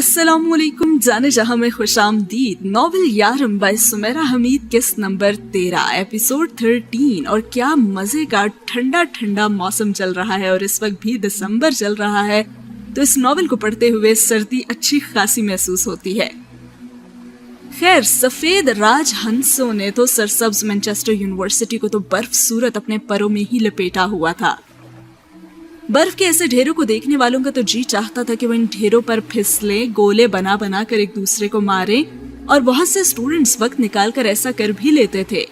अस्सलामुअलैकुम, जाने जहां में खुशामदीद। नॉवेल यारम बाय सुमेरा हमीद, किस्त नंबर 13, एपिसोड 13। और क्या मजे का ठंडा ठंडा मौसम चल रहा है और इस वक्त भी दिसंबर चल रहा है, तो इस नॉवेल को पढ़ते हुए सर्दी अच्छी खासी महसूस होती है। खैर, सफेद राज हंसों ने तो सरसब्ज मैनचेस्टर यूनिवर्सिटी को तो बर्फ सूरत अपने परों में ही लपेटा हुआ था। बर्फ के ऐसे ढेरों को देखने वालों का तो जी चाहता था कि वो इन ढेरों पर फिसलें, गोले बना बना कर एक दूसरे को मारें, और बहुत से स्टूडेंट्स वक्त निकालकर ऐसा कर भी लेते थे।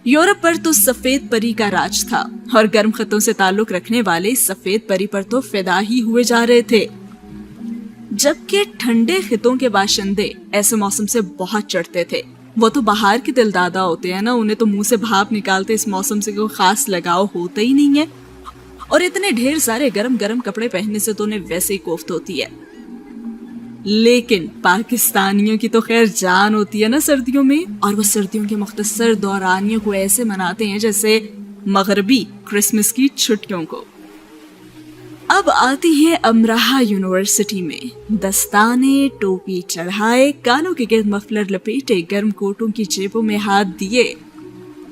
यूरोप पर तो सफेद परी का राज था और गर्म खतों से ताल्लुक रखने वाले सफेद परी पर तो फिदा ही हुए जा रहे थे, जबकि ठंडे खितों के बाशिंदे ऐसे मौसम से बहुत चढ़ते थे। वो तो बाहर के दिलदादा होते हैं ना, उन्हें तो मुंह से भाप निकालते इस मौसम से कोई खास लगाव होता ही नहीं है, और इतने ढेर सारे गरम गरम कपड़े पहनने से तो उन्हें वैसे ही कोफ्त होती है। लेकिन पाकिस्तानियों की तो खैर जान होती है ना सर्दियों में, और वो सर्दियों के मुख्तसर दौरानियों को ऐसे मनाते हैं जैसे मगरबी क्रिसमस की छुट्टियों को। अब आती है अमराहा यूनिवर्सिटी में, दस्ताने टोपी चढ़ाए, कानों के गिर्द मफलर लपेटे, गर्म कोटों की जेबों में हाथ दिए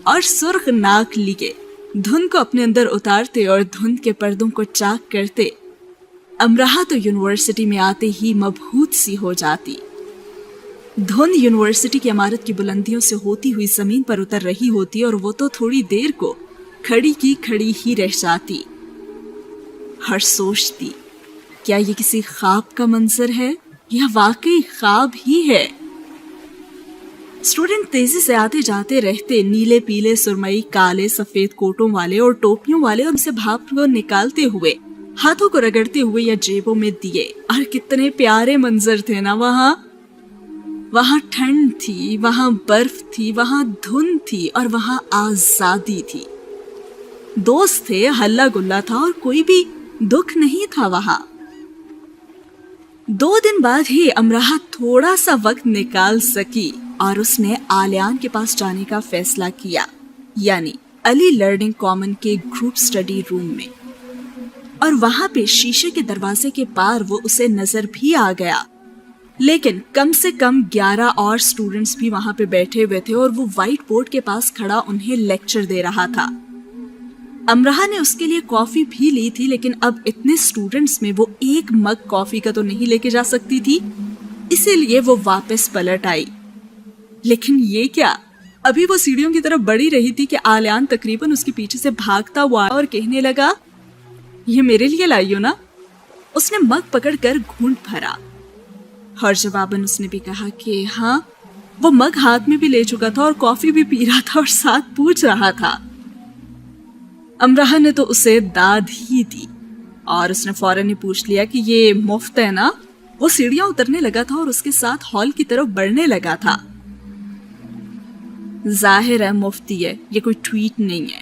और सुर्ख नाक लिए धुंध को अपने अंदर उतारते और धुंध के पर्दों को चाक करते, अमराहा तो यूनिवर्सिटी में आते ही मबहूत सी हो जाती। धुंध यूनिवर्सिटी की इमारत की बुलंदियों से होती हुई जमीन पर उतर रही होती और वो तो थोड़ी देर को खड़ी की खड़ी ही रह जाती। हर सोचती, क्या ये किसी ख्वाब का मंजर है या वाकई ख्वाब ही है। स्टूडेंट तेजी से आते जाते रहते, नीले पीले सुरमई काले सफेद कोटों वाले और टोपियों वाले, उनसे भाप को निकालते हुए, हाथों को रगड़ते हुए या जेबों में दिए। और कितने प्यारे मंजर थे ना वहाँ ठंड थी, वहाँ बर्फ थी, वहाँ धुंध थी और वहाँ आजादी थी। दोस्त थे, हल्ला गुल्ला था और कोई भी दुख नहीं था वहाँ। 2 दिन बाद ही अमराहा थोड़ा सा वक्त निकाल सकी और उसने आलियान के पास जाने का फैसला किया, यानी अली लर्निंग कॉमन के ग्रुप स्टडी रूम में। और वहां पे शीशे के दरवाजे के पार वो उसे नजर भी आ गया, लेकिन कम से कम 11 और स्टूडेंट्स भी वहां पे बैठे हुए थे और वो व्हाइट बोर्ड के पास खड़ा उन्हें लेक्चर दे रहा था। अमराहा ने उसके लिए कॉफी भी ली थी, लेकिन अब इतने स्टूडेंट्स में वो एक मग कॉफी का तो नहीं लेके जा सकती थी, इसीलिए वो वापस पलट आई। लेकिन ये क्या, अभी वो सीढ़ियों की तरफ बढ़ी रही थी कि आलियान तकरीबन उसके पीछे से भागता हुआ और कहने लगा, ये मेरे लिए लाई हो ना। उसने मग पकड़कर घूंट भरा और जवाबन उसने भी कहा कि हाँ। वो मग हाथ में भी ले चुका था और कॉफी भी पी रहा था और साथ पूछ रहा था। अमराहा ने तो उसे दाद ही दी और उसने फौरन ही पूछ लिया कि ये मुफ्त है ना। वो सीढ़ियां उतरने लगा था और उसके साथ हॉल की तरफ बढ़ने लगा था। जाहिर है मुफ्ती है, ये कोई ट्वीट नहीं है।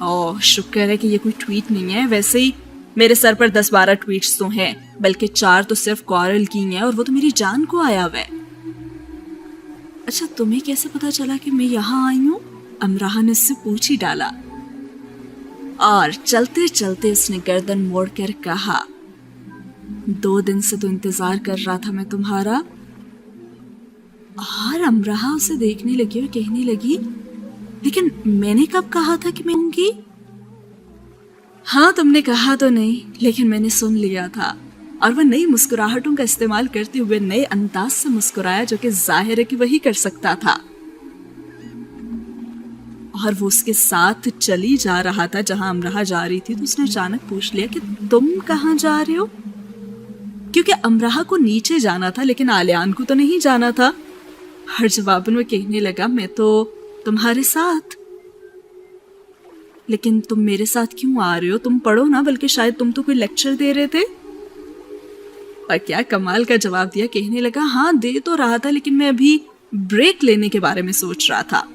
ओह, शुक्र है कि ये कोई ट्वीट नहीं है। वैसे ही मेरे सर पर 10-12 ट्वीट्स तो हैं, बल्कि 4 तो सिर्फ कॉरल की हैं और वो तो मेरी जान को आया हुआ है। अच्छा, तुम्हें कैसे पता चला कि मैं यहाँ आई हूँ? अमराहा ने उससे पूछ ही डाला। और चलते चलते उसने गर्दन मोड़कर कहा, 2 दिन से तो इंतजार कर रहा था मैं तुम्हारा। और अमराहा उसे देखने लगी और कहने लगी, लेकिन मैंने कब कहा था कि मैं आऊंगी? हाँ, तुमने कहा तो नहीं, लेकिन मैंने सुन लिया था। और वह नई मुस्कुराहटों का इस्तेमाल करते हुए नए अंदाज से मुस्कुराया, जो कि जाहिर है कि वही कर सकता था। और वो उसके साथ चली जा रहा था जहां अमराहा जा रही थी, तो उसने अचानक पूछ लिया कि तुम कहाँ जा रहे हो? क्योंकि अमराहा को नीचे जाना था, लेकिन आलियान को तो नहीं जाना था। हर जवाबन में कहने लगा, मैं तो तुम्हारे साथ। लेकिन तुम मेरे साथ क्यों आ रहे हो? तुम पढ़ो ना, बल्कि शायद तुम तो कोई लेक्चर दे रहे थे। और क्या कमाल का जवाब दिया, कहने लगा, हाँ दे तो रहा था, लेकिन मैं अभी ब्रेक लेने के बारे में सोच रहा था।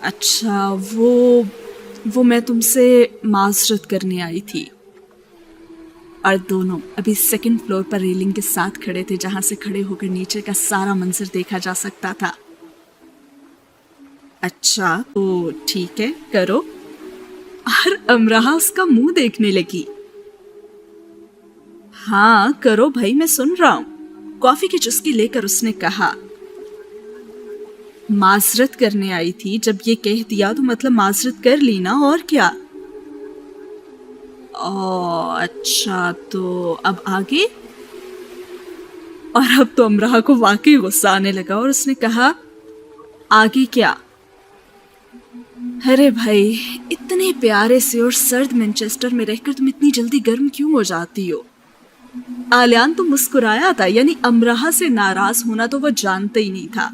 अच्छा, वो मैं तुमसे माजरत करने आई थी। और दोनों अभी 2nd फ्लोर पर रेलिंग के साथ खड़े थे, जहां से खड़े होकर नीचे का सारा मंजर देखा जा सकता था। अच्छा, तो ठीक है, करो। और अमराहा उसका मुंह देखने लगी। हाँ करो भाई, मैं सुन रहा हूँ, कॉफी की चुस्की लेकर उसने कहा। माजरत करने आई थी, जब ये कह दिया तो मतलब माजरत कर ली ना, और क्या। ओ अच्छा, तो अब आगे। और अब तो अमराह को वाकई गुस्सा आने लगा और उसने कहा, आगे क्या। अरे भाई, इतने प्यारे से और सर्द मैनचेस्टर में रहकर तुम इतनी जल्दी गर्म क्यों हो जाती हो। आलियान तो मुस्कुराया था, यानी अमराह से नाराज होना तो वो जानता ही नहीं था,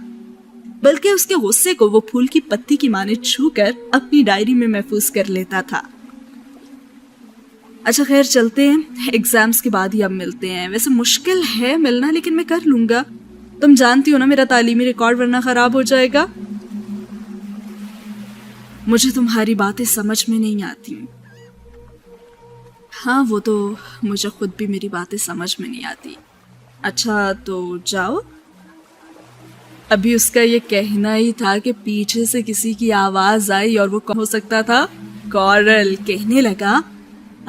बल्कि उसके गुस्से को वो फूल की पत्ती की माने छूकर अपनी डायरी में महफूज कर लेता था। अच्छा खैर चलते हैं, एग्जाम्स के बाद ही अब मिलते हैं। वैसे मुश्किल है मिलना, लेकिन मैं कर लूंगा। तुम जानती हो ना मेरा तालीमी रिकॉर्ड वरना खराब हो जाएगा। मुझे तुम्हारी बातें समझ में नहीं आती। हाँ वो तो मुझे खुद भी मेरी बातें समझ में नहीं आती। अच्छा तो जाओ। अभी उसका ये कहना ही था कि पीछे से किसी की आवाज आई, और वो कौन हो सकता था? कॉरल कहने लगा,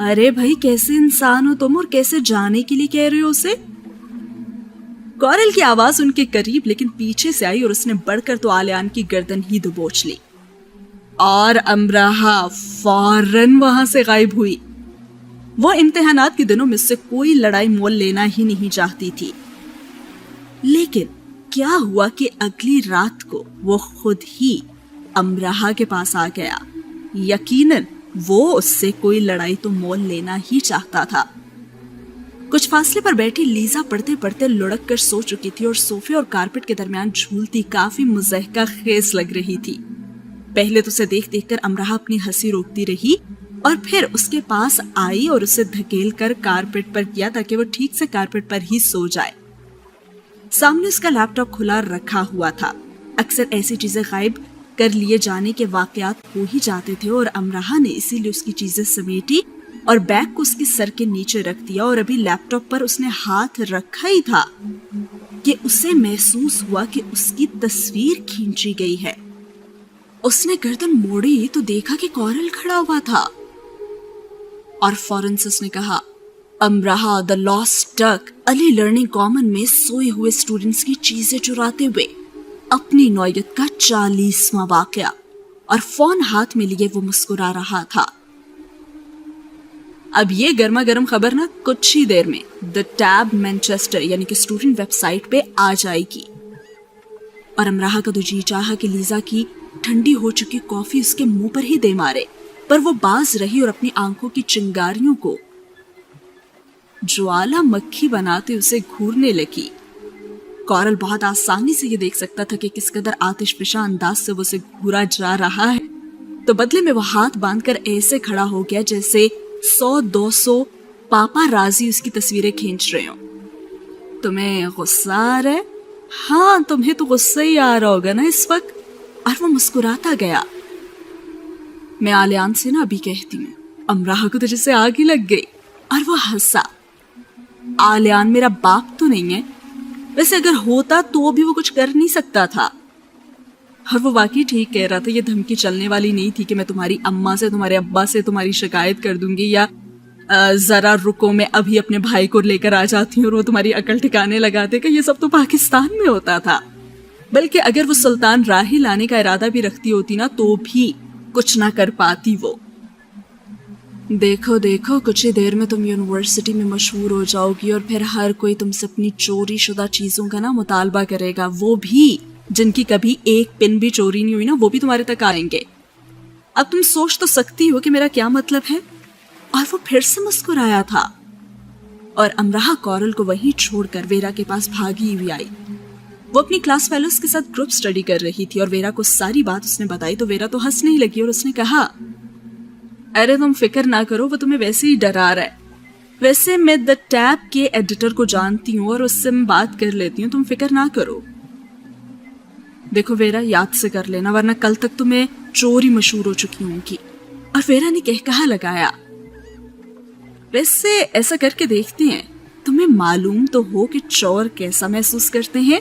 अरे भाई कैसे इंसान हो तुम, और कैसे जाने के लिए कह रहे हो उसे। कॉरल की आवाज उनके करीब लेकिन पीछे से आई और उसने बढ़कर तो आलियान की गर्दन ही दबोच ली, और अमराह फौरन वहां से गायब हुई। वो इम्तिहानात के दिनों में से कोई लड़ाई मोल लेना ही नहीं चाहती थी, लेकिन क्या हुआ कि अगली रात को वो खुद ही अमराह के पास आ गया। यकीनन वो उससे कोई लड़ाई तो मोल लेना ही चाहता था। कुछ फासले पर बैठी लीजा पढ़ते पढ़ते लुढ़क कर सो चुकी थी और सोफे और कारपेट के दरमियान झूलती काफी मुज़हका खेज लग रही थी। पहले तो उसे देख देख कर अमराह अपनी हंसी रोकती रही और फिर उसके पास आई और उसे धकेल कर कारपेट पर किया ताकि वो ठीक से कारपेट पर ही सो जाए। सामने उसका लैपटॉप खुला रखा हुआ था। अक्सर ऐसी चीजें गायब कर लिए जाने के वाकयात हो ही जाते थे और अमराह ने इसीलिए उसकी चीजें समेटी और बैग को उसके सर के नीचे रख दिया, और अभी लैपटॉप पर उसने हाथ रखा ही था कि उसे महसूस हुआ कि उसकी तस्वीर खींची गई है। उसने गर्दन मोड़ी तो देखा कि कॉरल खड़ा हुआ था, और फौरन से उसने कहा, Amrah the lost duck, Ali learning common में सोए हुए स्टूडेंट्स की चीजें चुराते हुए अपनी नौयत का 40वां वाकया। और फोन हाथ में लिए वो मुस्कुरा रहा था। अब ये गर्मा गर्म खबर ना कुछ ही देर में द टैब मैनचेस्टर यानी कि स्टूडेंट वेबसाइट पे आ जाएगी। और अमराह का तो जी चाहा कि लीजा की ठंडी हो चुकी कॉफी उसके मुंह पर ही दे मारे, पर वो बाज रही और अपनी आंखों की चिंगारियों को ज्वाला मक्खी बनाते उसे घूरने लगी। कॉरल बहुत आसानी से ये देख सकता था कि किस कदर आतिशफिशा अंदाज से वो उसे घूरा जा रहा है, तो बदले में वो हाथ बांधकर ऐसे खड़ा हो गया जैसे 100-200 पापा राजी उसकी तस्वीरें खींच रहे हो। तुम्हें गुस्सा आ रहा है? हाँ तुम्हें तो गुस्सा ही आ रहा होगा ना इस वक्त। और वो मुस्कुराता गया। मैं आलियान से ना अभी कहती हूँ, अमराह को तो जैसे आग ही लग गई। और वो हंसा। आलियान मेरा बाप तो नहीं है, वैसे अगर होता तो भी वो कुछ कर नहीं सकता था। और वो वाकई ठीक कह रहा था। ये धमकी चलने वाली नहीं थी कि मैं तुम्हारी अम्मा से, तुम्हारे अब्बा से तुम्हारी शिकायत कर दूंगी, या जरा रुको मैं अभी अपने भाई को लेकर आ जाती हूँ और वो तुम्हारी अकल ठिकाने लगा देगा। ये सब तो पाकिस्तान में होता था। बल्कि अगर वो सुल्तान राही लाने का इरादा भी रखती होती ना, तो भी कुछ ना कर पाती वो। देखो देखो कुछ ही देर में तुम यूनिवर्सिटी में मशहूर हो जाओगी और फिर हर कोई तुमसे अपनी चोरी शुदा चीजों का ना मुतालबा करेगा। वो भी जिनकी कभी एक पिन भी चोरी नहीं हुई ना, वो भी तुम्हारे तक आएंगे। अब तुम सोच तो सकती हो कि मेरा क्या मतलब है। और वो फिर से मुस्कुराया था। और अमराह कॉरल को वहीं छोड़कर वेरा के पास भागी हुई आई। वो अपनी क्लास फेलोज के साथ ग्रुप स्टडी कर रही थी और वेरा को सारी बात उसने बताई तो वेरा तो हंसने ही लगी और उसने कहा, अरे तुम फिक्र ना करो, वो तुम्हें वैसे ही डरा रहा है। वैसे मैं द टैब के एडिटर को जानती हूँ और उससे मैं बात कर लेती हूँ, तुम फिक्र ना करो। देखो वेरा, याद से कर लेना वरना कल तक तो मैं चोर ही मशहूर हो चुकी होंगी। और वेरा ने कहा लगाया, वैसे ऐसा करके देखते हैं, तुम्हें मालूम तो हो कि चोर कैसा महसूस करते हैं।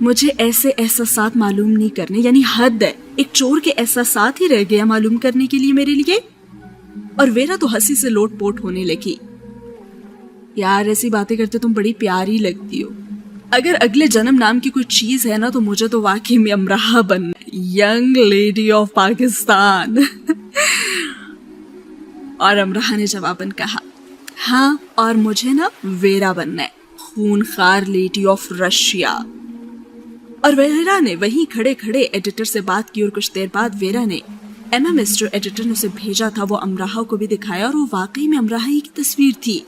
मुझे ऐसे एहसासात मालूम नहीं करने, यानी हद है। एक चोर के एहसासात ही रह गया मालूम करने के लिए मेरे लिए। और वेरा तो हंसी से लोटपोट होने लगी। यार ऐसी बातें करते तुम बड़ी प्यारी लगती हो। अगर अगले जन्म नाम की कोई चीज है ना तो मुझे तो वाकई में अमराह बनना है, यंग लेडी ऑफ पाकिस्तान। और अमराह ने जवाबन कहा, हाँ और मुझे ना वेरा बनना है, खूनखार लेडी ऑफ रशिया। और वेरा ने वहीं खड़े खड़े एडिटर से बात की और कुछ देर बाद वेरा ने MMS जो एडिटर ने उसे भेजा था वो अमराह को भी दिखाया और वो वाकई में अमराह ही की तस्वीर थी।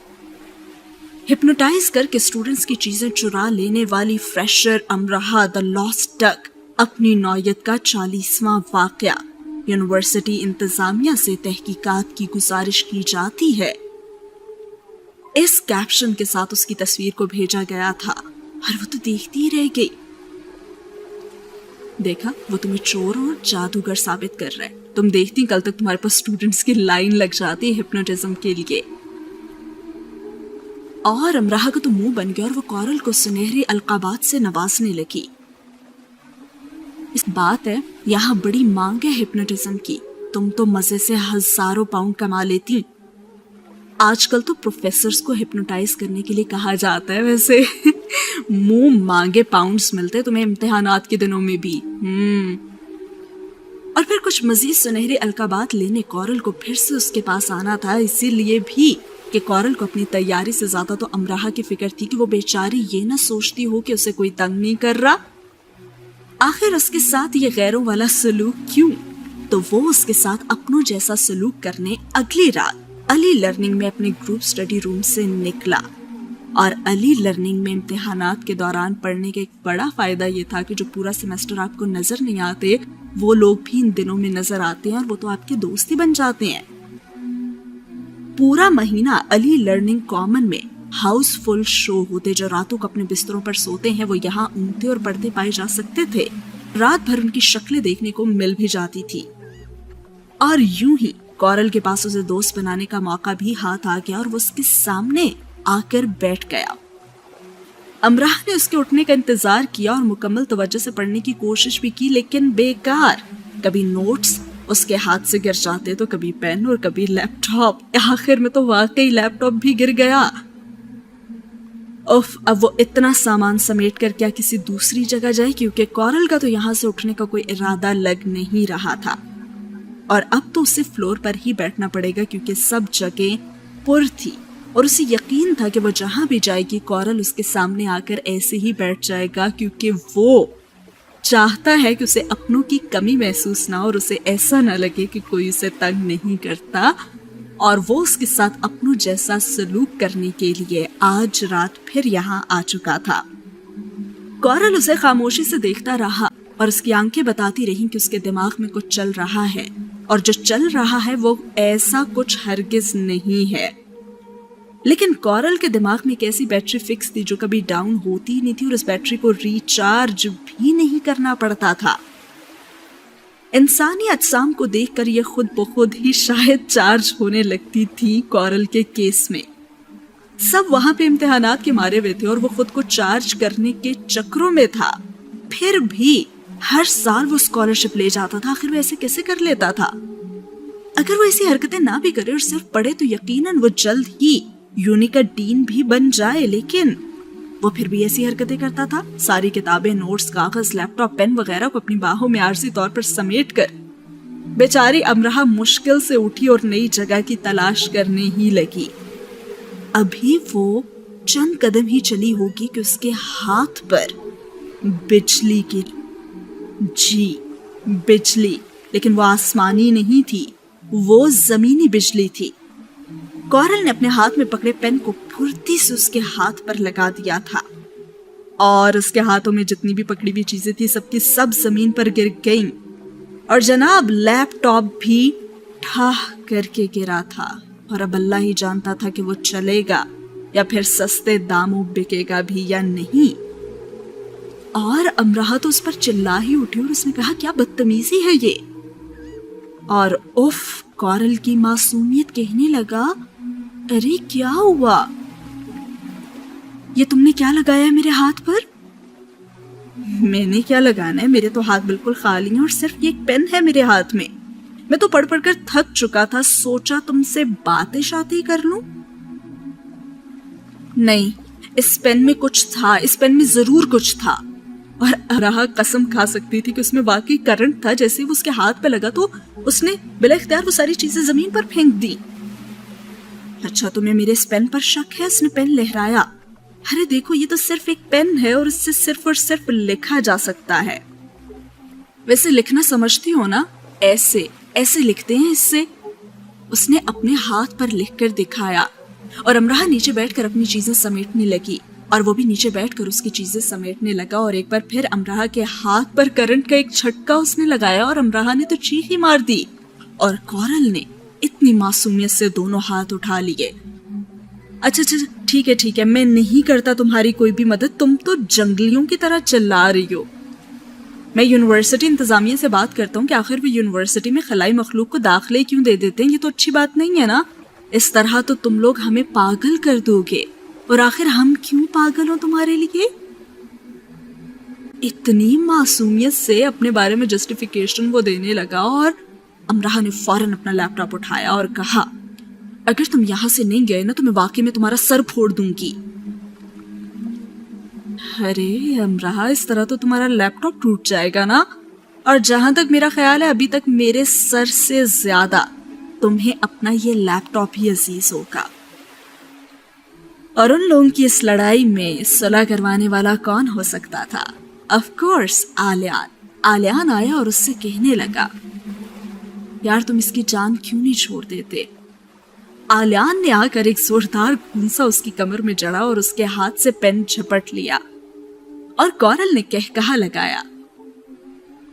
हिप्नोटाइज करके स्टूडेंट्स की चीजें चुरा लेने वाली फ्रेशर अमराह द लॉस्ट डक अपनी नौयत का 40वां वाकया। यूनिवर्सिटी इंतजामिया से तहकीकात की गुजारिश की जाती है, इस कैप्शन के साथ उसकी तस्वीर को भेजा गया था और वो तो देखती ही रह गई। देखा, वो तुम्हें चोर और जादूगर साबित कर रहा है। तुम देखती कल तक तुम्हारे पास स्टूडेंट्स की लाइन लग जाती है हिप्नोटिज्म के लिए। और अमराह का तो मुंह बन गया और वो कॉरल को सुनहरी अलकाबात से नवाजने लगी। इस बात है, यहाँ बड़ी मांग है हिप्नोटिज्म की, तुम तो मजे से हजारों पाउंड कमा लेती। आजकल तो प्रोफेसर्स को हिप्नोटाइज करने के लिए कहा जाता है वैसे। मुंह मांगे पाउंड्स मिलते हैं तुम्हें इम्तिहानात के दिनों में भी। और फिर कुछ मजीद सुनहरी अलकाबात लेने कॉरल को फिर से उसके पास आना था, इसीलिए भी कि कॉरल को अपनी तैयारी से ज्यादा तो अमराह की फिक्र थी कि वो बेचारी ये ना सोचती हो कि उसे कोई तंग नहीं कर रहा। आखिर उसके साथ ये गैरों वाला सलूक क्यों? तो वो उसके साथ अपनों जैसा सलूक करने अगली रात अली लर्निंग में अपने ग्रुप स्टडी रूम से निकला। और अली लर्निंग में इम्तिहानात के दौरान पढ़ने का एक बड़ा फायदा ये था कि जो पूरा सेमेस्टर आपको नजर नहीं आते वो लोग भी इन दिनों में नजर आते हैं और वो तो आपके दोस्त ही बन जाते हैं। पूरा महीना अली लर्निंग कॉमन में हाउसफुल शो होते, जो रातों को अपने बिस्तरों पर सोते हैं वो यहाँ ऊँगते और पढ़ते पाए जा सकते थे। रात भर उनकी शक्लें देखने को मिल भी जाती थी। और यूं ही कॉरल के पास उसे दोस्त बनाने का मौका भी हाथ आ गया और वो उसके सामने आकर बैठ गया। अमराह ने उसके उठने का इंतजार किया और मुकम्मल तवज्जो से पढ़ने की कोशिश भी की, लेकिन बेकार। कभी नोट्स उसके हाथ से गिर जाते तो कभी पेन और कभी लैपटॉप। आखिर में तो वाकई लैपटॉप भी गिर गया। उफ, अब वो इतना सामान समेट कर क्या किसी दूसरी जगह जाए, क्योंकि कॉरल का तो यहाँ से उठने का कोई इरादा लग नहीं रहा था। और अब तो उसे फ्लोर पर ही बैठना पड़ेगा क्योंकि सब जगह पुर थी और उसे यकीन था कि वो जहां भी जाएगी कॉरल उसके सामने आकर ऐसे ही बैठ जाएगा, क्योंकि वो चाहता है कि उसे अपनों की कमी महसूस ना हो और उसे ऐसा ना लगे कि कोई उसे तंग नहीं करता। और वो उसके साथ अपनों जैसा सलूक करने के लिए आज रात फिर यहाँ आ चुका था। कॉरल उसे खामोशी से देखता रहा और उसकी आंखें बताती रहीं कि उसके दिमाग में कुछ चल रहा है, और जो चल रहा है वो ऐसा कुछ हरगिज नहीं है। लेकिन कॉरल के दिमाग में एक ऐसी बैटरी फिक्स थी जो कभी डाउन होती नहीं थी और उस बैटरी को रिचार्ज भी नहीं करना पड़ता था। इंसानी अजसाम को देखकर ये खुद ब खुद ही शायद चार्ज होने लगती थी कॉरल के केस में। सब वहां पे इम्तिहानात के मारे हुए थे और वो खुद को चार्ज करने के चक्रों में था। फिर भी हर साल वो स्कॉलरशिप ले जाता था। आखिर वो ऐसे कैसे कर लेता था? अगर वो ऐसी हरकतें ना भी करे और सिर्फ पढ़े तो यकीनन वो जल्द ही यूनी का डीन भी बन जाए, लेकिन वो फिर भी ऐसी हरकतें करता था। सारी किताबें, नोट्स, कागज, लैपटॉप, पेन वगैरह को अपनी बाहों में आरजी तौर पर समेट कर बेचारी अमराह मुश्किल से उठी और नई जगह की तलाश करने ही लगी। अभी वो चंद कदम ही चली होगी कि उसके हाथ पर बिजली गिरी। जी, बिजली, लेकिन वो आसमानी नहीं थी, वो जमीनी बिजली थी। कॉरल ने अपने हाथ में पकड़े पेन को फुर्ती से उसके हाथ पर लगा दिया था और उसके हाथों में जितनी भी पकड़ी हुई चीजें थी सबकी सब जमीन पर गिर गईं। और जनाब लैपटॉप भी ठाह करके गिरा था और अब अल्लाह ही जानता था कि वो चलेगा या फिर सस्ते दामों बिकेगा भी या नहीं। और अमराह तो उस पर चिल्ला ही उठी और उसने कहा, क्या बदतमीजी है ये। और उफ, कॉरल की मासूमियत कहने लगा, अरे क्या हुआ, ये तुमने क्या लगाया है मेरे हाथ पर? मैंने क्या लगाना है, मेरे तो हाथ बिल्कुल खाली हैं और सिर्फ ये एक पेन है मेरे हाथ में। मैं तो पढ़ पढ़कर थक चुका था, सोचा तुमसे बातें शाती कर लूं। नहीं, इस पेन में कुछ था, इस पेन में जरूर कुछ था। और अमराह कसम खा सकती थी कि उसमें वाकई करंट था। जैसे ही वो उसके हाथ पे लगा तो उसने बिला इख्तियार वो सारी चीजें जमीन पर फेंक दी। अच्छा, तुम्हें मेरे इस पेन पर शक है? उसने पेन लहराया। अरे देखो, ये तो सिर्फ एक पेन है और इससे सिर्फ और सिर्फ लिखा जा सकता है। वैसे लिखना समझती हो ना? ऐसे ऐसे लिखते हैं इससे। उसने अपने हाथ पर लिखकर दिखाया और अमराह नीचे बैठकर अपनी चीजें समेटने लगी और वो भी नीचे बैठकर उसकी चीजें समेटने लगा। और एक बार फिर अमराह के हाथ पर करंट का एक झटका उसने लगाया और अमराह ने तो चीख ही मार दी। और कोरल ने इतनी मासूमियत से दोनों हाथ उठा लिए। अच्छा, ठीक है, मैं नहीं करता तुम्हारी कोई भी मदद, तुम तो जंगलियों की तरह चिल्ला रही हो। मैं यूनिवर्सिटी इंतजामिया से बात करता हूँ कि आखिर वो यूनिवर्सिटी में खलाई मखलूक को दाखिले क्यों दे देते हैं। ये तो अच्छी बात नहीं है ना। इस तरह तो तुम लोग हमें पागल कर दोगे। और आखिर हम क्यों पागल हो तुम्हारे लिए? इतनी मासूमियत से अपने बारे में जस्टिफिकेशन वो देने लगा। और अमराह ने फौरन अपना लैपटॉप उठाया और कहा, अगर तुम यहां से नहीं गए ना तो मैं वाकई में तुम्हारा सर फोड़ दूंगी। अरे अमराह, इस तरह तो तुम्हारा लैपटॉप टूट जाएगा ना। और जहां तक मेरा ख्याल है, अभी तक मेरे सर से ज्यादा तुम्हें अपना ये लैपटॉप ही अजीज होगा। और उन लोगों की इस लड़ाई में सुलह करवाने वाला कौन हो सकता था? ऑफ कोर्स आलियान आया और उससे कहने लगा, यार तुम इसकी जान क्यों नहीं छोड़ देते? आलियान ने आकर एक जोरदार घूंसा उसकी कमर में जड़ा और उसके हाथ से पेन झपट लिया। और कोरल ने कहकहा लगाया,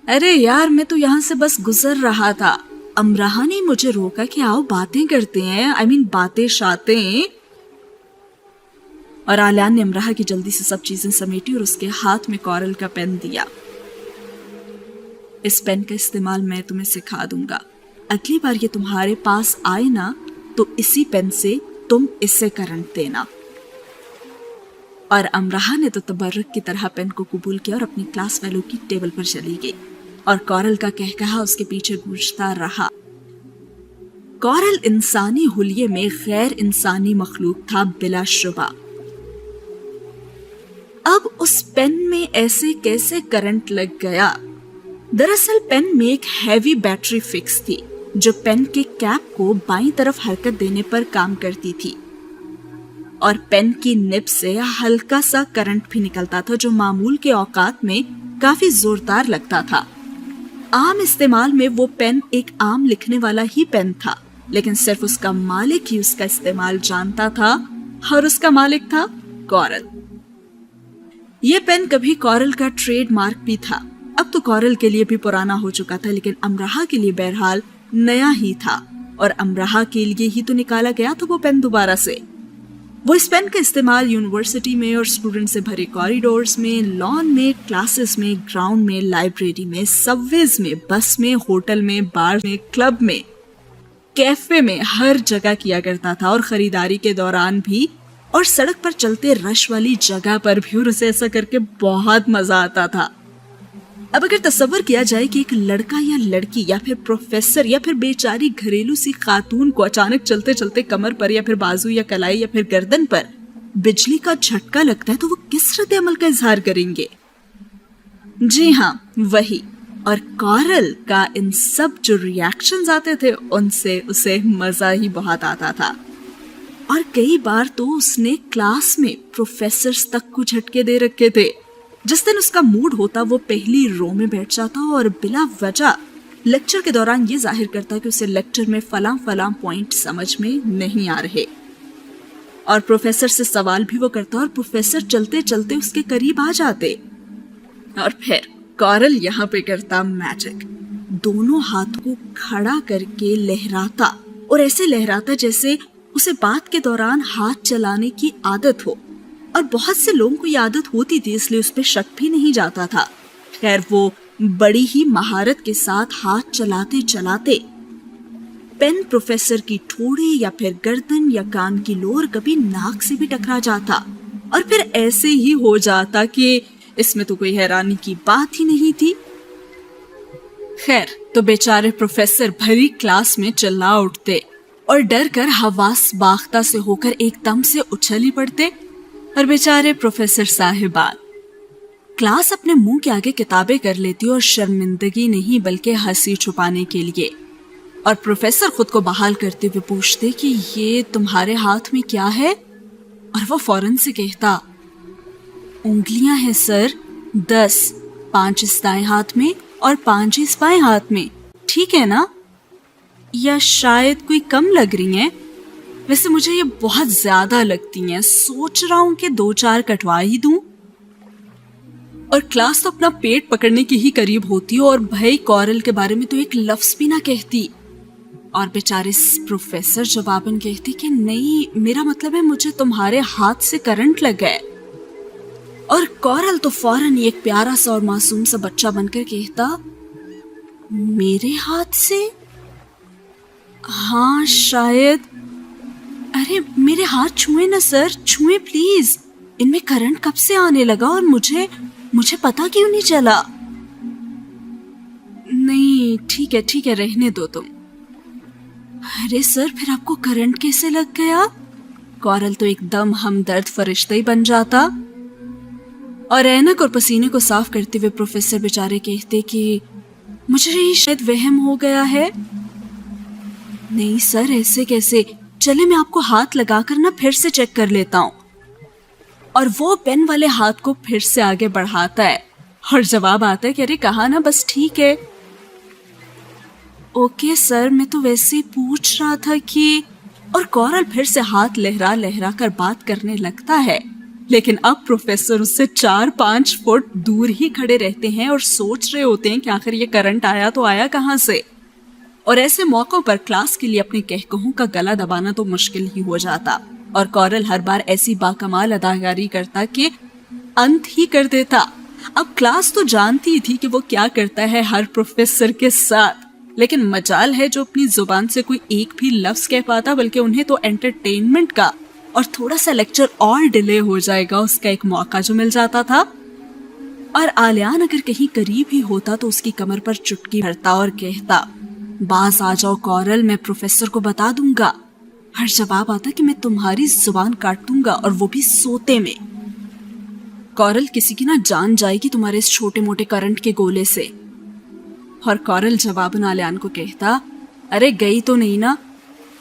अरे यार, मैं तो यहाँ से बस गुजर रहा था। अमराह ने मुझे रोका कि आओ बातें करते हैं, बातें शातें। और आलियान ने अमराह की जल्दी से सब चीजें समेटी और उसके हाथ में कोरल का पेन दिया। इस पेन का इस्तेमाल मैं तुम्हें सिखा दूंगा। अगली बार ये तुम्हारे पास आए ना तो इसी पेन से तुम इसे करंट देना। और अमराह ने तो तबर्रुक की तरह पेन को कबूल किया और अपनी क्लास फेलो की टेबल पर चली गई। और कोरल का कहकहा उसके पीछे गूंजता रहा। कोरल इंसानी हुलिये में गैर इंसानी मखलूक था बिलाशुबा। अब उस पेन में ऐसे कैसे करंट लग गया? दरअसल पेन में एक हैवी बैटरी फिक्स थी जो पेन के कैप को बाईं तरफ हरकत देने पर काम करती थी। और पेन की निब से हल्का सा करंट भी निकलता था जो मामूल के औकात में काफी जोरदार लगता था। आम इस्तेमाल में वो पेन एक आम लिखने वाला ही पेन था, लेकिन सिर्फ उसका मालिक ही उसका इस्तेमाल जानता था और उसका मालिक था कोरल। ये पेन कभी कोरल का ट्रेडमार्क भी था। अब तो कोरल के लिए भी पुराना हो चुका था, लेकिन अमराह के लिए बहरहाल नया ही था। और अमराह के लिए ही तो निकाला गया था वो पेन दोबारा से। वो इस पेन का इस्तेमाल यूनिवर्सिटी में और स्टूडेंट से भरे कॉरिडोर्स में, लॉन में, क्लासेस में, ग्राउंड में, लाइब्रेरी में, सबवेज में, बस में, होटल में, बार में, क्लब में, कैफे में, हर जगह किया करता था। और खरीदारी के दौरान भी और सड़क पर चलते रश वाली जगह पर भी। और उसे ऐसा करके बहुत मजा आता था। अब अगर तस्वर किया जाए कि एक लड़का या लड़की या फिर प्रोफेसर या फिर बेचारी घरेलू सी खातून को अचानक चलते चलते कमर पर या फिर बाजू या कलाई या फिर गर्दन पर बिजली का झटका लगता है तो वो किस रद्द अमल का इजहार करेंगे? जी हाँ, वही। और कोरल का इन सब जो रिएक्शंस आते थे उनसे उसे मजा ही बहुत आता था। और कई बार तो उसने क्लास में प्रोफेसर्स तक को झटके दे रखे थे। जिस दिन उसका मूड होता वो पहली रो में बैठ जाता और बिला वजह लेक्चर के दौरान ये जाहिर करता कि उसे लेक्चर में फलां पॉइंट समझ में नहीं आ रहे। और प्रोफेसर से सवाल भी वो करता और प्रोफेसर चलते चलते उसके करीब आ जाते। और फिर कोरल यहाँ पे करता मैजिक। दोनों हाथ को खड़ा करके लहराता और ऐसे लहराता जैसे उसे बात के दौरान हाथ चलाने की आदत हो। और बहुत से लोगों को ये आदत होती थी, इसलिए उस पर शक भी नहीं जाता था। खैर, वो बड़ी ही महारत के साथ हाथ चलाते चलाते पेन प्रोफेसर की ठोड़ी या फिर गर्दन या कान की लोर, कभी नाक से भी टकरा जाता। और फिर ऐसे ही हो जाता कि इसमें तो कोई हैरानी की बात ही नहीं थी। खैर, तो बेचारे प्रोफेसर भरी क्लास में चिल्ला उठते और डर कर हवास बाख्ता से होकर एकदम से उछल ही पड़ते। اور بیچارے پروفیسر صاحبان کلاس اپنے منہ کے آگے کتابیں کر لیتی اور شرمندگی نہیں بلکہ ہنسی چھپانے کے لیے، اور پروفیسر خود کو بحال کرتے ہوئے پوچھتے کہ یہ تمہارے ہاتھ میں کیا ہے؟ اور وہ فوراً سے کہتا انگلیاں ہیں سر، 10، 5 اس دائیں ہاتھ میں اور 5 اس بائیں ہاتھ میں، ٹھیک ہے نا؟ یا شاید کوئی کم لگ رہی ہیں؟ ویسے مجھے یہ بہت زیادہ لگتی ہیں، سوچ رہا ہوں کہ 2-4 کٹوا ہی دوں۔ اور کلاس تو اپنا پیٹ پکڑنے کے ہی قریب ہوتی اور بھائی کورل کے بارے میں تو ایک لفظ بھی نہ کہتی، اور بیچارے پروفیسر جواباً کہتی کہ نہیں، میرا مطلب ہے مجھے تمہارے ہاتھ سے کرنٹ لگا ہے۔ اور کورل تو فوراً ایک پیارا سا اور معصوم سا بچہ بن کر کہتا میرے ہاتھ سے؟ ہاں شاید۔ ارے میرے ہاتھ چھوئیں نا سر، چھوئیں پلیز، ان میں کرنٹ کب سے آنے لگا اور مجھے پتا کیوں نہیں چلا؟ نہیں ٹھیک ہے رہنے دو تم۔ ارے سر پھر آپ کو کرنٹ کیسے لگ گیا؟ کورل تو ایک دم ہمدرد فرشتہ ہی بن جاتا، اور اینک اور پسینے کو صاف کرتے ہوئے پروفیسر بیچارے کہتے کہ مجھے شاید وہم ہو گیا ہے۔ نہیں سر ایسے کیسے، چلے میں آپ کو ہاتھ لگا کر نا پھر سے چیک کر لیتا ہوں۔ اور وہ پین والے ہاتھ کو پھر سے آگے بڑھاتا ہے اور جواب آتا ہے کہ ارے کہا نا بس ٹھیک ہے۔ اوکے سر میں تو ویسے ہی پوچھ رہا تھا کہ، اور کورل پھر سے ہاتھ لہرا لہرا کر بات کرنے لگتا ہے، لیکن اب پروفیسر اس سے 4-5 فٹ دور ہی کھڑے رہتے ہیں اور سوچ رہے ہوتے ہیں کہ آخر یہ کرنٹ آیا تو آیا کہاں سے۔ اور ایسے موقعوں پر کلاس کے لیے اپنے کہکہوں کا گلا دبانا تو مشکل ہی ہو جاتا، اور کورل ہر بار ایسی باکمال اداکاری کرتا کہ انت ہی کر دیتا۔ اب کلاس تو جانتی تھی کہ وہ کیا کرتا ہے ہر پروفیسر کے ساتھ، لیکن مجال ہے جو اپنی زبان سے کوئی ایک بھی لفظ کہہ پاتا، بلکہ انہیں تو انٹرٹینمنٹ کا اور تھوڑا سا لیکچر اور ڈیلے ہو جائے گا اس کا ایک موقع جو مل جاتا تھا۔ اور آلیان اگر کہیں قریب ہی ہوتا تو اس کی کمر پر چٹکی بھرتا اور کہتا باز آ جاؤ کورل، میں پروفیسر کو بتا دوں گا۔ ہر جواب آتا کہ میں تمہاری زبان کاٹ دوں گا، اور وہ بھی سوتے میں۔ کورل کسی کی نہ جان جائے گی تمہارے اس چھوٹے موٹے کرنٹ کے گولے سے۔ اور کورل جواباً آلیان کو کہتا ارے گئی تو نہیں نا،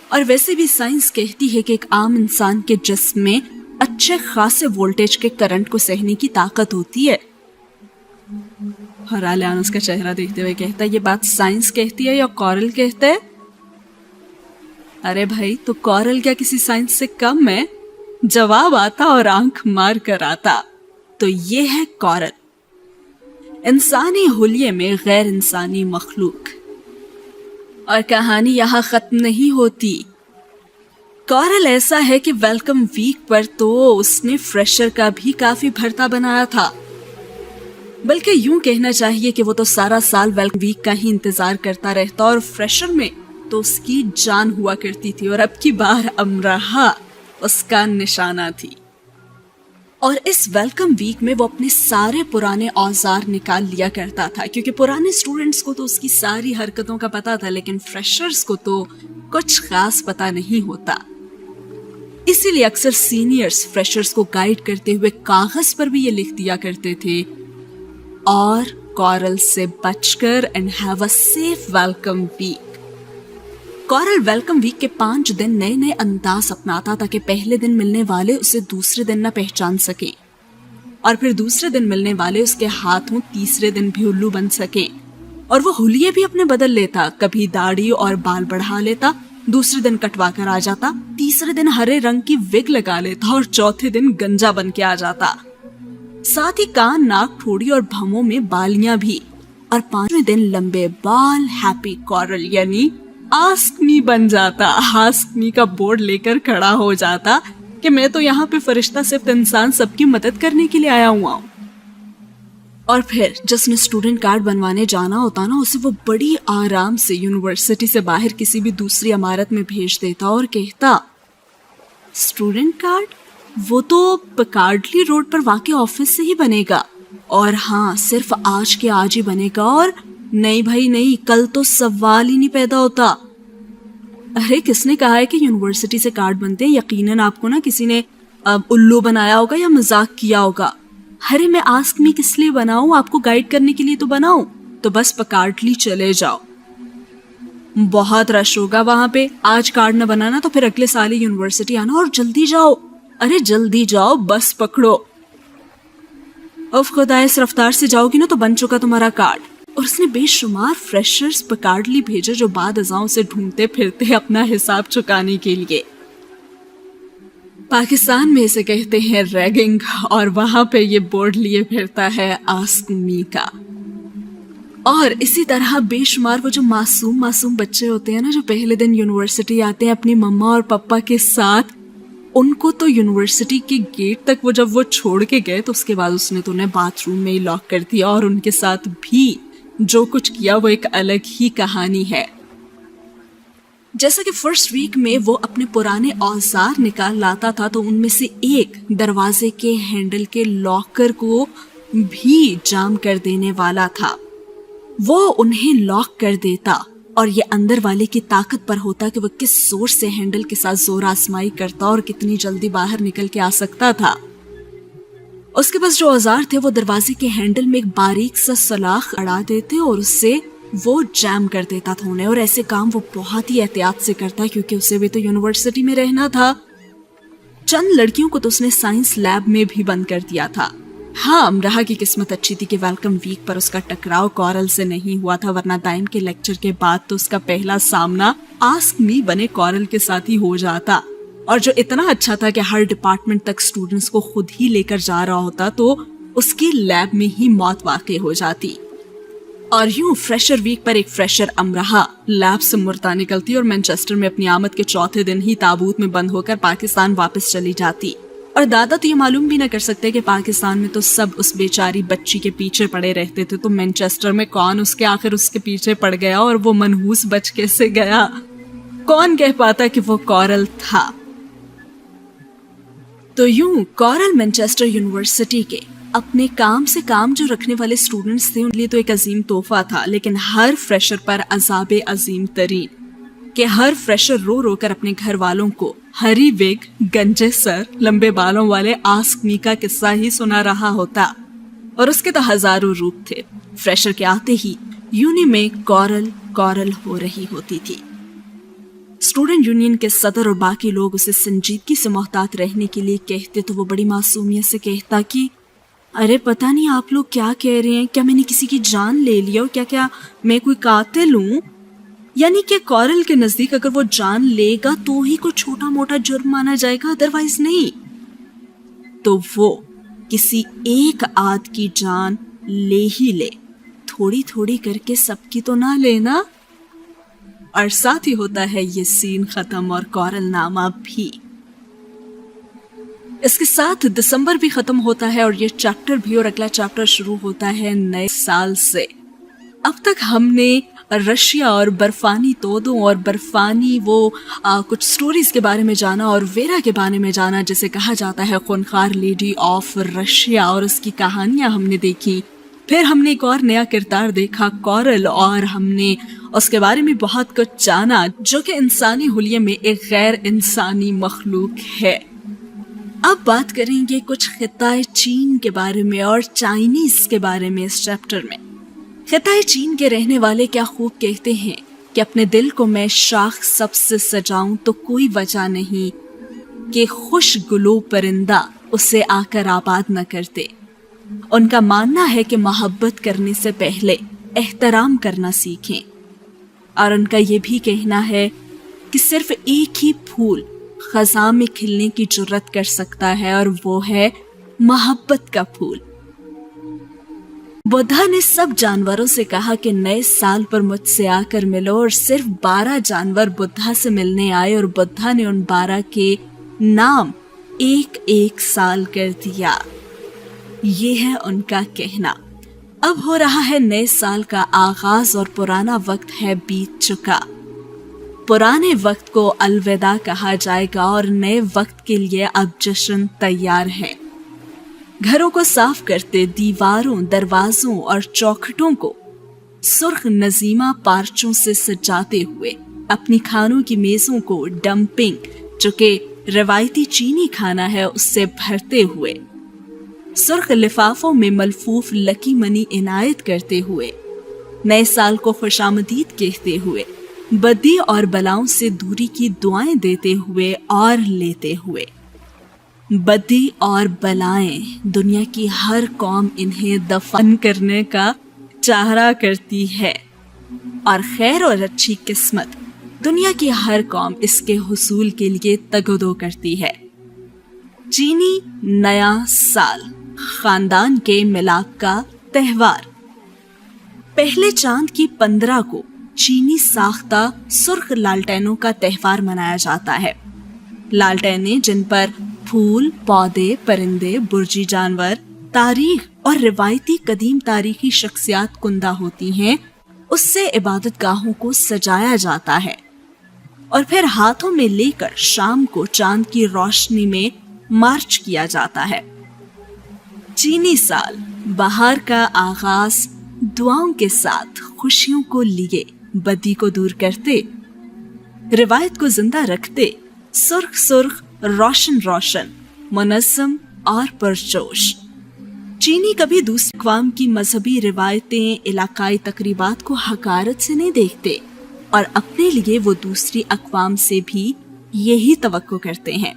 اور ویسے بھی سائنس کہتی ہے کہ ایک عام انسان کے جسم میں اچھے خاصے وولٹیج کے کرنٹ کو سہنے کی طاقت ہوتی ہے۔ اور آلیان اس کا چہرہ دیکھتے ہوئے کہتا یہ بات سائنس کہتی ہے یا کورل کہتا ہے؟ ارے بھائی تو کورل کیا کسی سائنس سے کم ہے؟ جواب آتا اور آنکھ مار کر آتا، تو یہ ہے کورل، انسانی حلیے میں غیر انسانی مخلوق۔ اور کہانی یہاں ختم نہیں ہوتی۔ کورل ایسا ہے کہ ویلکم ویک پر تو اس نے فریشر کا بھی کافی بھرتا بنایا تھا، بلکہ یوں کہنا چاہیے کہ وہ تو سارا سال ویلکم ویک کا ہی انتظار کرتا رہتا، اور فریشر میں تو اس کی جان ہوا کرتی تھی، اور اب کی بار امرہا اس کا نشانہ تھی۔ اور اس ویلکم ویک میں وہ اپنے سارے پرانے اوزار نکال لیا کرتا تھا، کیونکہ پرانے اسٹوڈنٹس کو تو اس کی ساری حرکتوں کا پتا تھا، لیکن فریشرز کو تو کچھ خاص پتا نہیں ہوتا۔ اسی لیے اکثر سینئرز فریشرز کو گائیڈ کرتے ہوئے کاغذ پر بھی یہ لکھ دیا کرتے تھے اور کورل سے بچ کر and have a safe welcome week. Coral welcome week کے 5 دن نئے نئے انداز اپناتا تاکہ پہلے دن ملنے والے اسے دوسرے دن نہ پہچان سکیں، اور پھر دوسرے دن ملنے والے اس کے ہاتھوں تیسرے دن بھی الو بن سکیں۔ اور وہ حلیے بھی اپنے بدل لیتا، کبھی داڑھی اور بال بڑھا لیتا، دوسرے دن کٹوا کر آ جاتا، تیسرے دن ہرے رنگ کی وگ لگا لیتا، اور چوتھے دن گنجا بن کے آ جاتا، ساتھ ہی کان، ناک، ٹھوڑی اور بھموں میں بالیاں بھی، اور 5ویں دن لمبے بال ہیپی کورل یعنی آسک می بن جاتا، آسک می کا بورڈ لے کر کھڑا ہو جاتا کہ میں تو یہاں پہ فرشتہ صرف انسان سب کی مدد کرنے کے لیے آیا ہوا ہوں۔ اور پھر جس نے اسٹوڈنٹ کارڈ بنوانے جانا ہوتا نا، اسے وہ بڑی آرام سے یونیورسٹی سے باہر کسی بھی دوسری عمارت میں بھیج دیتا اور کہتا اسٹوڈنٹ کارڈ وہ تو پکارڈلی روڈ پر واقع آفس سے ہی بنے گا، اور ہاں صرف آج کے آج ہی بنے گا، اور نہیں بھائی نہیں، کل تو سوال ہی نہیں پیدا ہوتا۔ ارے کس نے کہا ہے کہ یونیورسٹی سے کارڈ بنتے ہیں؟ یقیناً آپ کو نا کسی نے उल्लू बनाया होगा या मजाक किया होगा। अरे मैं आस्क मी किस लिए बनाऊं, आपको गाइड करने के लिए तो बनाऊं, तो बस पकार्डली चले जाओ। बहुत रश होगा वहां पे, आज कार्ड न बनाना तो फिर अगले साल ही यूनिवर्सिटी आना, और जल्दी जाओ, अरे जल्दी जाओ, बस पकड़ो। उफ खुदा, इस रफ्तार से जाओगी ना तो बन चुका तुम्हारा कार्ड। और उसने बेशुमार फ्रेशर्स पकार्डली भेजे जो बाद अज़ाओं से ढूंढते फिरते अपना हिसाब चुकाने के लिए। पाकिस्तान में इसे कहते हैं रैगिंग, और वहां पे ये बोर्ड लिए फिरता है आस्क मी का। और इसी तरह बेशुमार वो जो मासूम बच्चे होते हैं ना, जो पहले दिन यूनिवर्सिटी आते हैं अपनी मम्मा और पापा के साथ, उनको तो यूनिवर्सिटी के गेट तक वो जब वो छोड़ के गए तो उसके बाद उसने तो उन्हें बाथरूम में ही लॉक कर दिया, और उनके साथ भी जो कुछ किया वो एक अलग ही कहानी है। जैसा कि फर्स्ट वीक में वो अपने पुराने औजार निकाल लाता था, तो उनमें से एक दरवाजे के हैंडल के लॉकर को भी जाम कर देने वाला था। वो उन्हें लॉक कर देता, और ये अंदर वाले की ताकत पर होता कि वो किस जोर से हैंडल के साथ जोर आजमाई करता और कितनी जल्दी बाहर निकल के आ सकता था। उसके पास जो औजार थे वो दरवाजे के हैंडल में एक बारीक सा सलाख अड़ा देते और उससे वो जैम कर देता था उन्हें। और ऐसे काम वो बहुत ही एहतियात से करता, क्योंकि उसे भी तो यूनिवर्सिटी में रहना था। चंद लड़कियों को तो उसने साइंस लैब में भी बंद कर दिया था। हाँ, अमराह की किस्मत अच्छी थी कि वेलकम वीक पर उसका टकराव कॉरल से नहीं हुआ था, वरना दाइम के लेक्चर के बाद तो उसका पहला सामना आस्क मी बने कॉरल के साथ ही हो जाता। और जो इतना अच्छा था कि हर डिपार्टमेंट तक स्टूडेंट्स को खुद ही लेकर जा रहा होता, तो उसकी लैब में ही मौत वाक़ई हो जाती। और यूं फ्रेशर वीक पर एक फ्रेशर अमराह लैब से मुर्दा निकलती और मैनचेस्टर में अपनी आमद के चौथे दिन ही ताबूत में बंद होकर पाकिस्तान वापस चली जाती। और दादा तो ये मालूम भी न कर सकते कि पाकिस्तान में तो सब उस बेचारी बच्ची के पीछे पड़े रहते थे, तो मैनचेस्टर में कौन आखिर उसके पीछे पड़ गया और वो मनहूस बच कैसे गया, कौन कह पाता कि वो कॉरल था। तो यूं कॉरल मैनचेस्टर यूनिवर्सिटी के अपने काम से काम जो रखने वाले स्टूडेंट्स थे उनके लिए तो एक अजीम तोहफा था, लेकिन हर फ्रेशर पर अजाबे अजीम तरीन कि हर फ्रेशर रो रो कर अपने घर वालों को हरी विग, गंजे सर, लंबे बालों वाले आस्क मी का किस्सा ही सुना रहा होता। और उसके तो हजारों रूप थे। फ्रेशर के आते ही यूनि में कॉरल हो रही होती थी। स्टूडेंट यूनियन के सदर और बाकी लोग उसे संजीदगी से मोहतात रहने के लिए कहते, तो वो बड़ी मासूमियत से कहता कि अरे पता नहीं आप लोग क्या कह रहे हैं, क्या मैंने किसी की जान ले लिया और क्या मैं कोई कातिल हूँ? यानी कि कॉरल के नजदीक अगर वो जान लेगा तो ही कोई छोटा मोटा जुर्म माना जाएगा, अदरवाइज नहीं। तो वो किसी एक आद की जान ले ही ले, थोड़ी थोड़ी करके सबकी तो ना लेना। और साथ ही होता है ये सीन खत्म और कॉरल नामा भी। इसके साथ दिसंबर भी खत्म होता है और ये चैप्टर भी, और अगला चैप्टर शुरू होता है नए साल से। अब तक हमने रशिया और बर्फानी तोदों और बर्फानी कुछ स्टोरीज के बारे में जाना और वेरा के बारे में जाना, जिसे कहा जाता है खूनखार लेडी ऑफ रशिया, और उसकी कहानियां हमने देखी। फिर हमने एक और नया किरदार देखा, कॉरल, और हमने उसके बारे में बहुत कुछ जाना, जो कि इंसानी हुलिये में एक गैर इंसानी मखलूक है। अब बात करेंगे कुछ खिताए चीन के बारे में और चाइनीज के बारे में इस चैप्टर में। खिताए चीन के रहने वाले क्या खूब कहते हैं कि अपने दिल को मैं शाख सबसे सजाऊं तो कोई वजह नहीं कि खुश गुलो परिंदा उसे आकर आबाद न करते। उनका मानना है कि मोहब्बत करने से पहले एहतराम करना सीखें। और उनका ये भी कहना है कि सिर्फ एक ही फूल खज़ां में खिलने की जुर्रत कर सकता है, और वो है मोहब्बत का फूल। बुद्धा ने सब जानवरों से कहा कि नए साल पर मुझसे आकर मिलो, और सिर्फ 12 जानवर बुद्धा से मिलने आए और बुद्धा ने उन 12 के नाम एक एक साल कर दिया। ये है उनका कहना। अब हो रहा है नए साल का आगाज और पुराना वक्त है बीत चुका। पुराने वक्त को अलविदा कहा जाएगा और नए वक्त के लिए अब जश्न तैयार है। घरों को साफ करते, दीवारों, दरवाजों और चौखटों को सुर्ख नजीमा पार्चों से सजाते हुए, अपनी खानों की मेजों को डंपिंग, जो कि रवायती चीनी खाना है उससे भरते हुए, सुर्ख लिफाफों में मलफूफ लकी मनी इनायत करते हुए, नए साल को खुशामदीद कहते हुए, बदी और बलाओं से दूरी की दुआएं देते हुए और लेते हुए। बदी और बलाएं, दुनिया की हर कौम इन्हें दफन करने का चाहरा करती है, और खैर और अच्छी किस्मत, दुनिया की हर कौम इसके हुसूल के लिए तगदो करती है। चीनी नया साल, खानदान के मिलाप का त्योहार। पहले चांद की 15 को चीनी साख्ता सुर्ख लालटेनों का त्योहार मनाया जाता है। लालटेनें जिन पर फूल, पौधे, परिंदे, बुर्जी जानवर, तारीख और रिवायती कदीम तारीखी शख्सियात कुंदा होती हैं, उससे इबादत गाहों को सजाया जाता है और फिर हाथों में लेकर शाम को चांद की रोशनी में मार्च किया जाता है। चीनी साल, बहार का आगाज, दुआओं के साथ खुशियों को लिए, बदी को दूर करते, रिवायत को जिंदा रखते, सुर्ख सुर्ख, रोशन रोशन, मुनज़्ज़म और पुरजोश। चीनी कभी दूसरी अक़वाम की मजहबी रिवायतें, इलाकाई तकरीबात को हकारत से नहीं देखते और अपने लिए वो दूसरी अक़वाम से भी यही तवक्को करते हैं।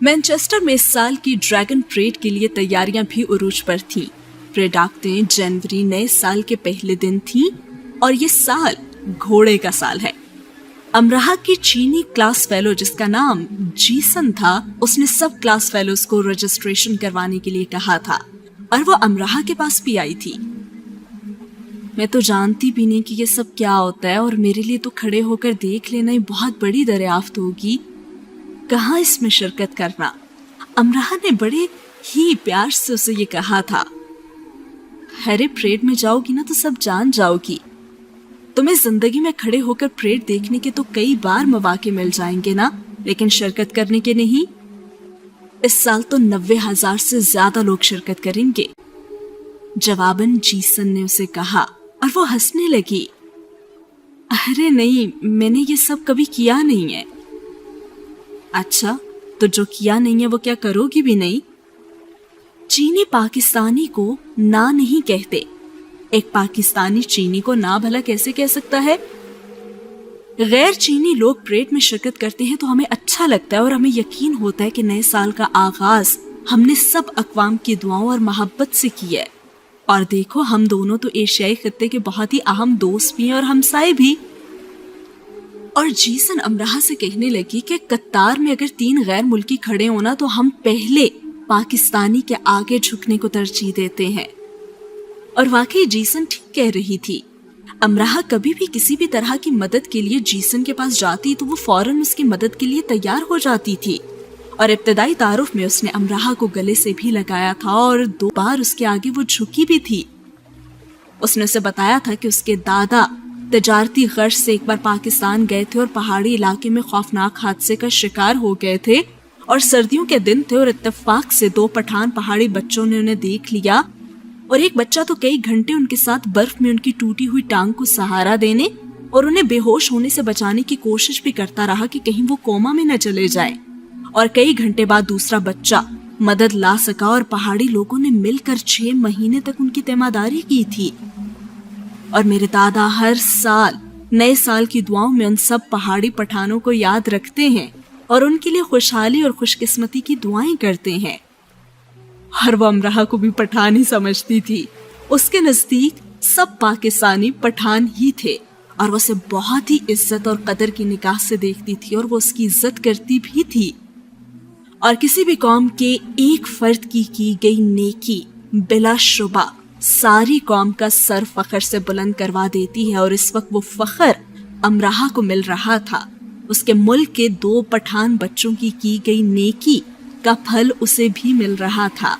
मैनचेस्टर में इस साल की ड्रैगन परेड के लिए तैयारियां भी उरूज पर थीं। परेडाक्टें जनवरी नए साल के पहले दिन थीं और ये साल घोड़े का साल है। अमराहा की चीनी क्लास फेलो जिसका नाम जीसन था, उसने सब क्लास फेलोज को रजिस्ट्रेशन करवाने के लिए कहा था और वो अमराहा के पास भी आई थी। मैं तो जानती भी नहीं कि ये सब क्या होता है और मेरे लिए तो खड़े होकर देख लेना ही बहुत बड़ी दरियाफ्त होगी। कहाँ इसमें शिरकत करना। अमराहा ने बड़े ही प्यार से उसे ये कहा था, अरे परेड में जाओगी ना तो सब जान जाओगी। तुम्हें जिंदगी में खड़े होकर परेड देखने के तो कई बार मौके मिल जाएंगे ना, लेकिन शिरकत करने के नहीं। इस साल तो 90,000 से ज्यादा लोग शिरकत करेंगे। जवाबन जीसन ने उसे कहा और वो हंसने लगी। अरे नहीं, मैंने ये सब कभी किया नहीं है। अच्छा, तो जो किया नहीं है वो क्या करोगी भी नहीं? चीनी पाकिस्तानी को ना नहीं कहते। एक पाकिस्तानी चीनी को ना भला कैसे कह सकता है? गैर चीनी लोग परेड में शिरकत करते हैं तो हमें अच्छा लगता है और हमें यकीन होता है कि नए साल का आगाज हमने सब अक़वाम की दुआओं और मोहब्बत से की है। और देखो, हम दोनों तो एशियाई खित्ते के बहुत ही अहम दोस्त भी हैं और हमसाए भी। और जीसन अमराहा से कहने लगी कि कतार में अगर 3 गैर मुल्की खड़े होना तो हम पहले पाकिस्तानी के आगे झुकने को तरजीह देते हैं। और वाकई जीसन ठीक कह रही थी। अमराहा कभी भी किसी भी तरह की मदद के लिए जीसन के पास जाती तो वो फौरन उसकी मदद के लिए तैयार हो जाती थी। और इब्तदाई तारुफ में उसने अमराहा को गले से भी लगाया था और 2 बार उसके आगे वो झुकी भी थी। उसने उसे बताया था कि उसके दादा तजारती गर्ज से एक बार पाकिस्तान गए थे और पहाड़ी इलाके में खौफनाक हादसे का शिकार हो गए थे और सर्दियों के दिन थे और इत्तेफाक से 2 पठान पहाड़ी बच्चों ने उन्हें देख लिया और एक बच्चा तो कई घंटे उनके साथ बर्फ में उनकी टूटी हुई टांग को सहारा देने और उन्हें बेहोश होने से बचाने की कोशिश भी करता रहा कि कहीं वो कोमा में न चले जाए। और कई घंटे बाद दूसरा बच्चा मदद ला सका और पहाड़ी लोगों ने मिलकर 6 महीने तक उनकी तीमारदारी की थी। और मेरे दादा हर साल नए साल की दुआओं में उन सब पहाड़ी पठानों को याद रखते हैं और उनके लिए खुशहाली और खुशकिस्मती की दुआएं करते हैं। और वो अमराहा को भी पठान ही समझती थी। उसके नजदीक सब पाकिस्तानी पठान ही थे और वो उसे बहुत ही इज्जत और कदर की निगाह से देखती थी और वो उसकी इज्जत करती भी थी। और किसी भी कौम के एक फर्द की गई नेकी बिलाशुबा सारी कौम का सर फख्र से बुलंद करवा देती है। और इस वक्त वो फख्र अमराहा को मिल रहा था। उसके मुल्क के 2 पठान बच्चों की गई नेकी का फल उसे भी मिल रहा था।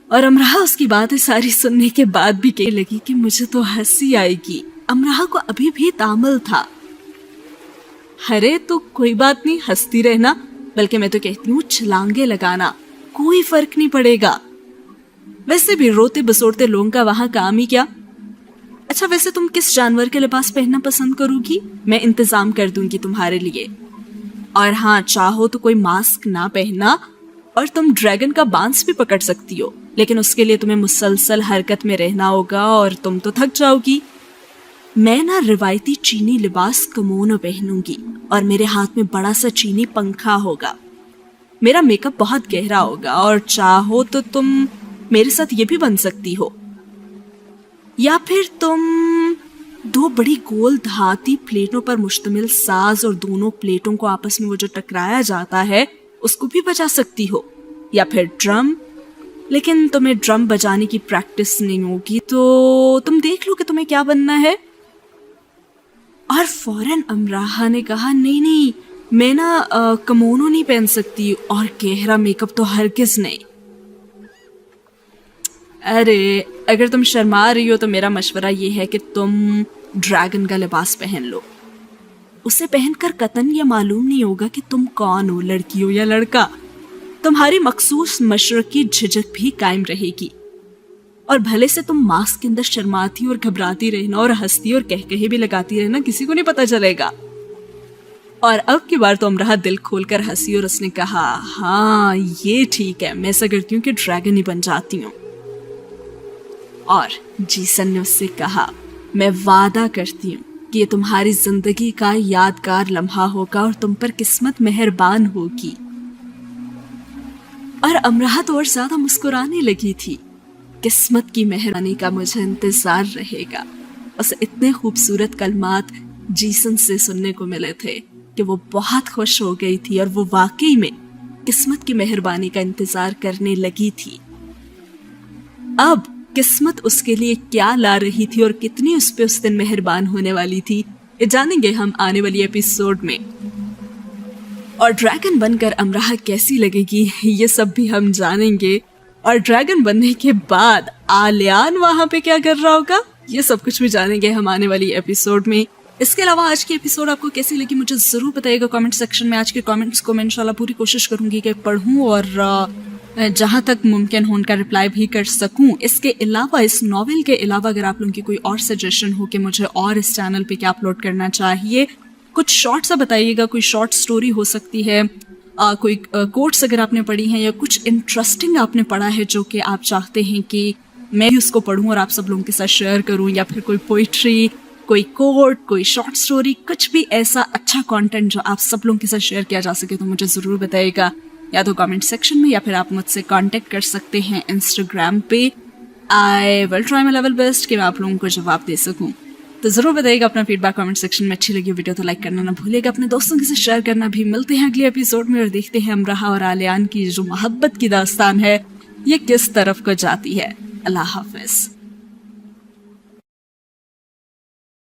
और अमराहा उसकी बातें सारी सुनने के बाद भी कहने लगी कि मुझे तो हंसी आएगी। अमराहा को अभी भी तामुल था। अरे तो कोई बात नहीं, हंसती रहना, बल्कि मैं तो कहती हूँ छलांगे लगाना, कोई फर्क नहीं पड़ेगा। वैसे भी रोते बसोरते लोगों का वहां काम ही क्या। अच्छा, वैसे तुम किस जानवर के लिबास पहनना पसंद करोगी? मैं इंतजाम कर दूंगी तुम्हारे लिए। और हाँ, चाहो तो कोई मास्क ना पहनना और तुम ड्रैगन का बांस भी पकड़ सकती हो, लेकिन उसके लिए तुम्हें मुसलसल हरकत में रहना होगा और तुम तो थक जाओगी। मैं ना रिवायती चीनी लिबास किमोनो पहनूंगी और मेरे हाथ में बड़ा सा चीनी पंखा होगा। मेरा मेकअप बहुत गहरा होगा और चाहो तो तुम मेरे साथ ये भी बन सकती हो, या फिर तुम 2 बड़ी गोल धाती प्लेटों पर मुश्तमिल साज और दोनों प्लेटों को आपस में वो जो टकराया जाता है उसको भी बजा सकती हो, या फिर ड्रम। लेकिन तुम्हें ड्रम बजाने की प्रैक्टिस नहीं होगी, तो तुम देख लो कि तुम्हें क्या बनना है। और फौरन अमराहा ने कहा, नहीं, मैं ना किमोनो नहीं पहन सकती और गहरा मेकअप तो हरगिज नहीं। अरे, अगर तुम शर्मा रही हो तो मेरा मशवरा ये है कि तुम ड्रैगन का लिबास पहन लो। उसे पहनकर कतन ये मालूम नहीं होगा कि तुम कौन हो, लड़की हो या लड़का। तुम्हारी मखसूस मशरकी झिझक भी कायम रहेगी और भले से तुम मास्क के अंदर शर्माती और घबराती रहना और हंसती और कहकहे भी लगाती रहना, किसी को नहीं पता चलेगा। और अब की बार तो अमराहा दिल खोलकर हंसी और उसने कहा, हाँ ये ठीक है, मैं ऐसा करती हूँ कि ड्रैगन ही बन जाती हूँ। और जीसन ने उससे कहा, मैं वादा करती हूँ कि ये तुम्हारी जिंदगी का यादगार लम्हा होगा और तुम पर किस्मत मेहरबान होगी। और अमराहा तो और ज्यादा मुस्कुराने लगी थी। किस्मत की मेहरबानी का मुझे इंतजार रहेगा। उसे इतने खूबसूरत कलमात जीसन से सुनने को मिले थे कि वो बहुत खुश हो गई थी और वो वाकई में किस्मत की मेहरबानी का इंतजार करने लगी थी। अब किस्मत उसके लिए क्या ला रही थी और कितनी उस पे उस दिन मेहरबान होने वाली थी, ये जानेंगे हम आने वाली एपिसोड में। और ड्रैगन बनकर अमराहा कैसी लगेगी, ये सब भी हम जानेंगे। और ड्रैगन बनने के बाद आलियान वहां पे क्या कर रहा होगा, ये सब कुछ भी जानेंगे हम आने वाली एपिसोड में। इसके अलावा आज की एपिसोड आपको कैसी लगी मुझे जरूर बताइएगा कमेंट सेक्शन में। आज के कमेंट्स को मैं इंशाल्लाह पूरी कोशिश करूंगी कि पढ़ूं और जहां तक मुमकिन हो उनका रिप्लाई भी कर सकूं। इसके अलावा, इस नॉवेल के अलावा, अगर आप लोगों की कोई और सजेशन हो कि मुझे और इस चैनल पे क्या अपलोड करना चाहिए, कुछ शॉर्ट सा बताइएगा। कोई शॉर्ट स्टोरी हो सकती है, कोई कोट्स अगर आपने पढ़ी हैं या कुछ इंटरेस्टिंग आपने पढ़ा है जो कि आप चाहते हैं कि मैं भी उसको पढूं और आप सब लोगों के साथ शेयर करूं, या फिर कोई पोइट्री, कोई कोट, कोई शॉर्ट स्टोरी, कुछ भी ऐसा अच्छा कंटेंट जो आप सब लोगों के साथ शेयर किया जा सके, तो मुझे ज़रूर बताइएगा, या तो कमेंट सेक्शन में या फिर आप मुझसे कांटेक्ट कर सकते हैं इंस्टाग्राम पे। I will try my level best कि मैं आप लोगों को जवाब दे सकूं। तो ज़रूर बताइएगा अपना फीडबैक कमेंट सेक्शन में। अच्छी लगी वीडियो तो लाइक करना ना भूलिएगा, अपने दोस्तों के साथ शेयर करना भी। मिलते हैं अगले एपिसोड में और देखते हैं अमराहा और आलियान की जो मोहब्बत की दास्तान है ये किस तरफ को जाती है। अल्लाह हाफिज।